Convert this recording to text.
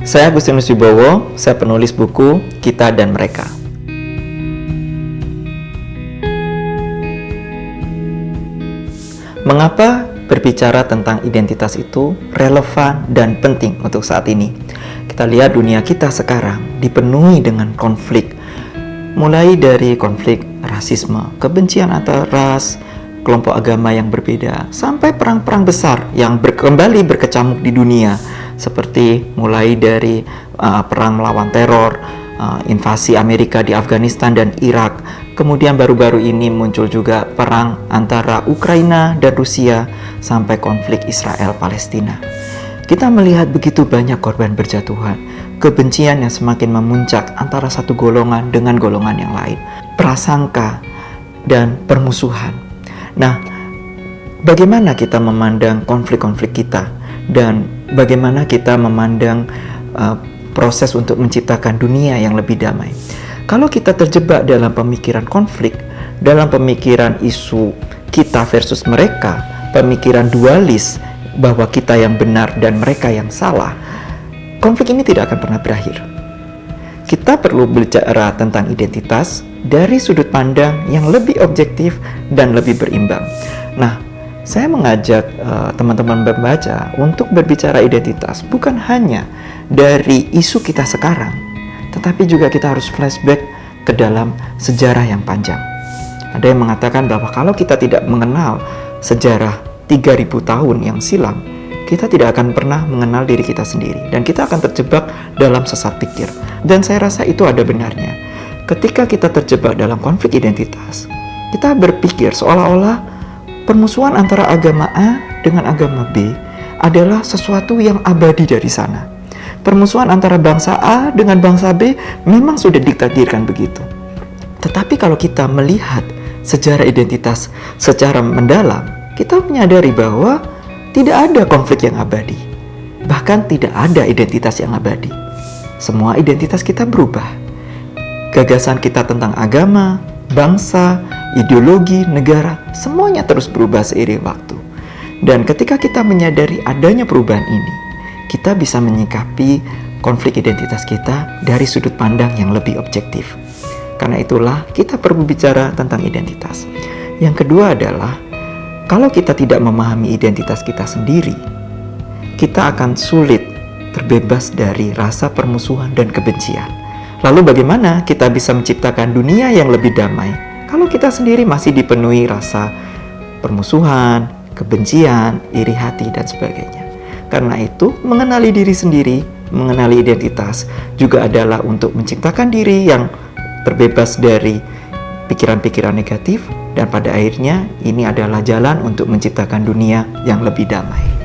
Saya Agustinus Wibowo, saya penulis buku Kita dan Mereka. Mengapa berbicara tentang identitas itu relevan dan penting untuk saat ini? Kita lihat dunia kita sekarang dipenuhi dengan konflik. Mulai dari konflik rasisme, kebencian antar ras, kelompok agama yang berbeda, sampai perang-perang besar yang kembali berkecamuk di dunia, seperti mulai dari perang melawan teror, invasi Amerika di Afghanistan dan Irak. Kemudian baru-baru ini muncul juga perang antara Ukraina dan Rusia, sampai konflik Israel-Palestina. Kita melihat begitu banyak korban berjatuhan, kebencian yang semakin memuncak antara satu golongan dengan golongan yang lain, prasangka dan permusuhan. Nah, bagaimana kita memandang konflik-konflik kita, dan bagaimana kita memandang proses untuk menciptakan dunia yang lebih damai? Kalau kita terjebak dalam pemikiran konflik, dalam pemikiran isu kita versus mereka, pemikiran dualis bahwa kita yang benar dan mereka yang salah, konflik ini tidak akan pernah berakhir. Kita perlu bicara tentang identitas dari sudut pandang yang lebih objektif dan lebih berimbang. Nah, saya mengajak teman-teman membaca untuk berbicara identitas bukan hanya dari isu kita sekarang, tetapi juga kita harus flashback ke dalam sejarah yang panjang. Ada yang mengatakan bahwa kalau kita tidak mengenal sejarah 3000 tahun yang silam, kita tidak akan pernah mengenal diri kita sendiri, dan kita akan terjebak dalam sesat pikir. Dan saya rasa itu ada benarnya. Ketika kita terjebak dalam konflik identitas, kita berpikir seolah-olah permusuhan antara agama A dengan agama B adalah sesuatu yang abadi dari sana. Permusuhan antara bangsa A dengan bangsa B memang sudah ditakdirkan begitu. Tetapi kalau kita melihat sejarah identitas secara mendalam, kita menyadari bahwa tidak ada konflik yang abadi. Bahkan tidak ada identitas yang abadi. Semua identitas kita berubah. Gagasan kita tentang agama, bangsa, ideologi, negara, semuanya terus berubah seiring waktu. Dan ketika kita menyadari adanya perubahan ini, kita bisa menyikapi konflik identitas kita dari sudut pandang yang lebih objektif. Karena itulah kita perlu bicara tentang identitas. Yang kedua adalah, kalau kita tidak memahami identitas kita sendiri, kita akan sulit terbebas dari rasa permusuhan dan kebencian. Lalu bagaimana kita bisa menciptakan dunia yang lebih damai kalau kita sendiri masih dipenuhi rasa permusuhan, kebencian, iri hati, dan sebagainya? Karena itu, mengenali diri sendiri, mengenali identitas juga adalah untuk menciptakan diri yang terbebas dari pikiran-pikiran negatif, dan pada akhirnya ini adalah jalan untuk menciptakan dunia yang lebih damai.